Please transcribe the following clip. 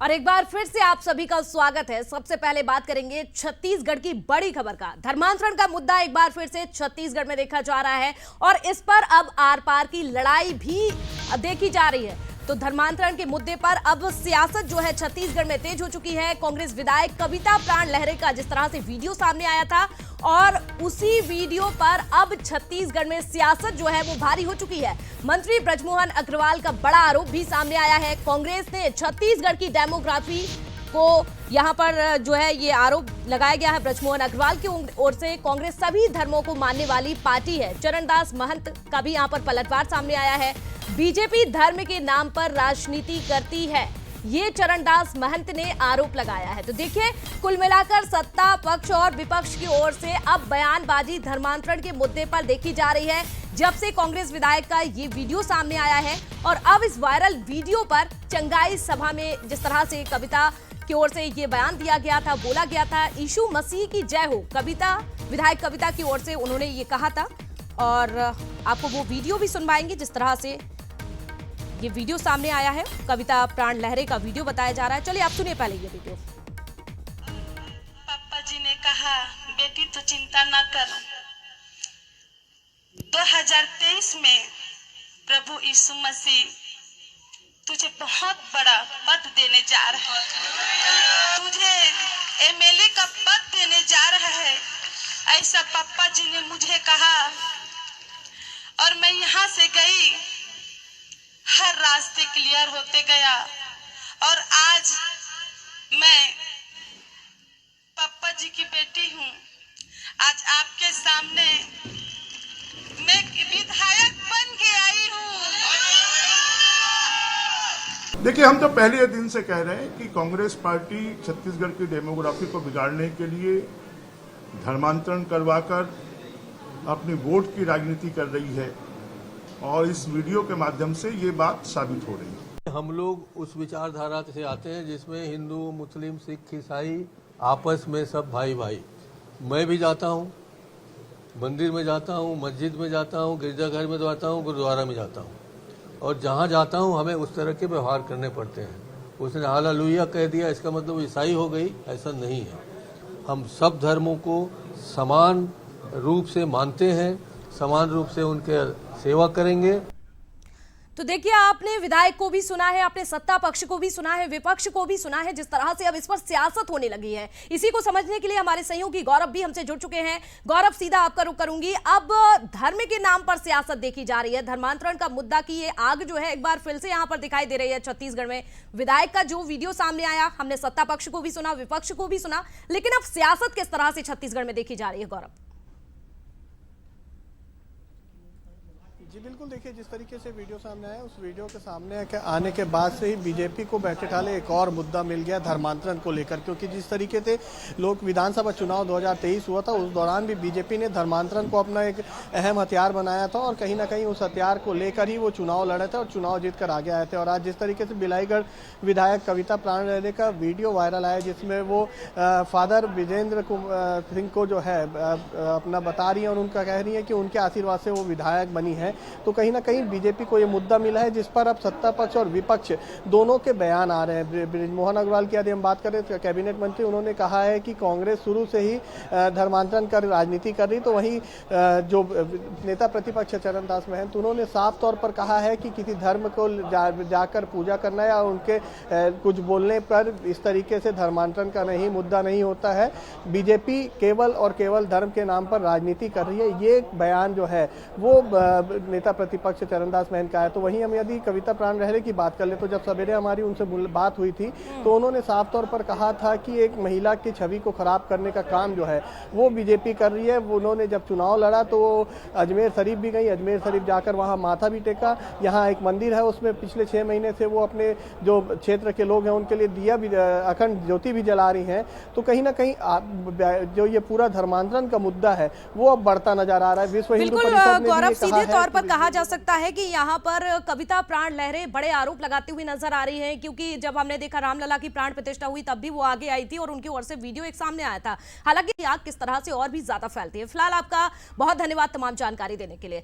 और एक बार फिर से आप सभी का स्वागत है। सबसे पहले बात करेंगे छत्तीसगढ़ की बड़ी खबर का। धर्मांतरण का मुद्दा एक बार फिर से छत्तीसगढ़ में देखा जा रहा है और इस पर अब आर पार की लड़ाई भी देखी जा रही है। तो धर्मांतरण के मुद्दे पर अब सियासत जो है छत्तीसगढ़ में तेज हो चुकी है। कांग्रेस विधायक कविता प्राण लहरे का जिस तरह से वीडियो सामने आया था और उसी वीडियो पर अब छत्तीसगढ़ में सियासत जो है वो भारी हो चुकी है। मंत्री बृजमोहन अग्रवाल का बड़ा आरोप भी सामने आया है। कांग्रेस ने छत्तीसगढ़ की डेमोग्राफी को यहां पर जो है ये आरोप लगाया गया है बृजमोहन अग्रवाल की ओर से। कांग्रेस सभी धर्मों को मानने वाली पार्टी है। चरणदास महंत का भी यहां पर पलटवार सामने आया है। बीजेपी धर्म के नाम पर राजनीति करती है, ये चरणदास महंत ने आरोप लगाया है। तो देखिए, कुल मिलाकर सत्ता पक्ष और विपक्ष की ओर से अब बयानबाजी धर्मांतरण के मुद्दे पर देखी जा रही है। जब से कांग्रेस विधायक का ये वीडियो सामने आया है और अब इस वायरल वीडियो पर चंगाई सभा में जिस तरह से कविता की ओर से ये बयान दिया गया था, बोला गया था यीशु मसीह की जय हो, कविता विधायक कविता की ओर से उन्होंने ये कहा था। और आपको वो वीडियो भी सुनवाएंगे जिस तरह से ये वीडियो सामने आया है। कविता प्राण लहरे का वीडियो बताया जा रहा है। चलिए आप सुनिए पहले ये वीडियो। पापा जी ने कहा, बेटी तो चिंता ना कर, 2023 में प्रभु यीशु मसीह तुझे बहुत बड़ा पद देने जा रहा है, तुझे एमएलए का पद देने जा रहा है, ऐसा पापा जी ने मुझे कहा। और मैं यहाँ से गई, हर रास्ते क्लियर होते गया और आज मैं पापा जी की बेटी हूँ। आज आपके सामने मैं विधायक बन के आई हूँ। देखिए, हम तो पहले दिन से कह रहे हैं कि कांग्रेस पार्टी छत्तीसगढ़ की डेमोग्राफी को बिगाड़ने के लिए धर्मांतरण करवाकर अपनी वोट की राजनीति कर रही है और इस वीडियो के माध्यम से ये बात साबित हो रही है। हम लोग उस विचारधारा से आते हैं जिसमें हिंदू, मुस्लिम, सिख, ईसाई आपस में सब भाई भाई। मैं भी जाता हूँ, मंदिर में जाता हूँ, मस्जिद में जाता हूँ, गिरजाघर में जाता हूँ, गुरुद्वारा में जाता हूँ और जहाँ जाता हूँ हमें उस तरह के व्यवहार करने पड़ते हैं। उसने हालेलुया कह दिया इसका मतलब ईसाई हो गई, ऐसा नहीं है। हम सब धर्मों को समान रूप से मानते हैं, समान रूप से उनके सेवा करेंगे। तो देखिए, आपने विधायक को भी सुना है, आपने सत्ता पक्ष को भी सुना है, विपक्ष को भी सुना है, जिस तरह से अब इस पर सियासत होने लगी है। इसी को समझने के लिए हमारे सहयोगी गौरव भी हमसे जुड़ चुके हैं। गौरव, सीधा आपका रुख करूंगी। अब धर्म के नाम पर सियासत देखी जा रही है। धर्मांतरण का मुद्दा की ये आग जो है एक बार फिर से यहां पर दिखाई दे रही है छत्तीसगढ़ में। विधायक का जो वीडियो सामने आया, हमने सत्ता पक्ष को भी सुना, विपक्ष को भी सुना, लेकिन अब सियासत किस तरह से छत्तीसगढ़ में देखी जा रही है, गौरव? जी बिल्कुल, देखिए जिस तरीके से वीडियो सामने आया, उस वीडियो के सामने आने के बाद से ही बीजेपी को बैठे ठाले एक और मुद्दा मिल गया धर्मांतरण को लेकर। क्योंकि जिस तरीके से लोक विधानसभा चुनाव 2023 हुआ था, उस दौरान भी बीजेपी ने धर्मांतरण को अपना एक अहम हथियार बनाया था और कहीं ना कहीं उस हथियार को लेकर ही वो चुनाव लड़े थे और चुनाव जीत कर आगे आए थे। और आज जिस तरीके से बिलाईगढ़ विधायक कविता प्राण लहरे का वीडियो वायरल आया, जिसमें वो फादर विजेंद्र सिंह को जो है अपना बता रही है और उनका कह रही है कि उनके आशीर्वाद से वो विधायक बनी है, तो कहीं ना कहीं बीजेपी को ये मुद्दा मिला है जिस पर अब सत्ता पक्ष और विपक्ष दोनों के बयान आ रहे हैं। बृजमोहन अग्रवाल की यदि हम बात करें तो कैबिनेट मंत्री, उन्होंने कहा है कि कांग्रेस शुरू से ही धर्मांतरण कर राजनीति कर रही। तो वहीं जो नेता प्रतिपक्ष चरणदास महंत, उन्होंने साफ तौर पर कहा है कि किसी धर्म को जाकर पूजा करना या उनके कुछ बोलने पर इस तरीके से धर्मांतरण का नहीं मुद्दा नहीं होता है। बीजेपी केवल और केवल धर्म के नाम पर राजनीति कर रही है, ये बयान जो है वो नेता प्रतिपक्ष चरणदास महंत का है। तो वहीं हम यदि कविता प्राण लहरे की बात कर ले, तो जब सवेरे हमारी उनसे बात हुई थी तो उन्होंने साफ तौर पर कहा था कि एक महिला की छवि को खराब करने का काम जो है वो बीजेपी कर रही है। उन्होंने जब चुनाव लड़ा तो वो अजमेर शरीफ भी गई, अजमेर शरीफ जाकर वहाँ माथा भी टेका। यहाँ एक मंदिर है, उसमें पिछले 6 महीने से वो अपने जो क्षेत्र के लोग हैं उनके लिए दिया भी, अखंड ज्योति भी जला रही हैं। तो कहीं ना कहीं जो ये पूरा धर्मांतरण का मुद्दा है वो अब बढ़ता नजर आ रहा है। विश्व हिंदू परिषद ने गौरव, सीधे तौर पर कहा जा सकता है कि यहाँ पर कविता प्राण लहरे बड़े आरोप लगाती हुई नजर आ रही हैं, क्योंकि जब हमने देखा रामलला की प्राण प्रतिष्ठा हुई तब भी वो आगे आई थी और उनकी ओर से वीडियो एक सामने आया था। हालांकि आग किस तरह से और भी ज्यादा फैलती है। फिलहाल आपका बहुत धन्यवाद तमाम जानकारी देने के लिए।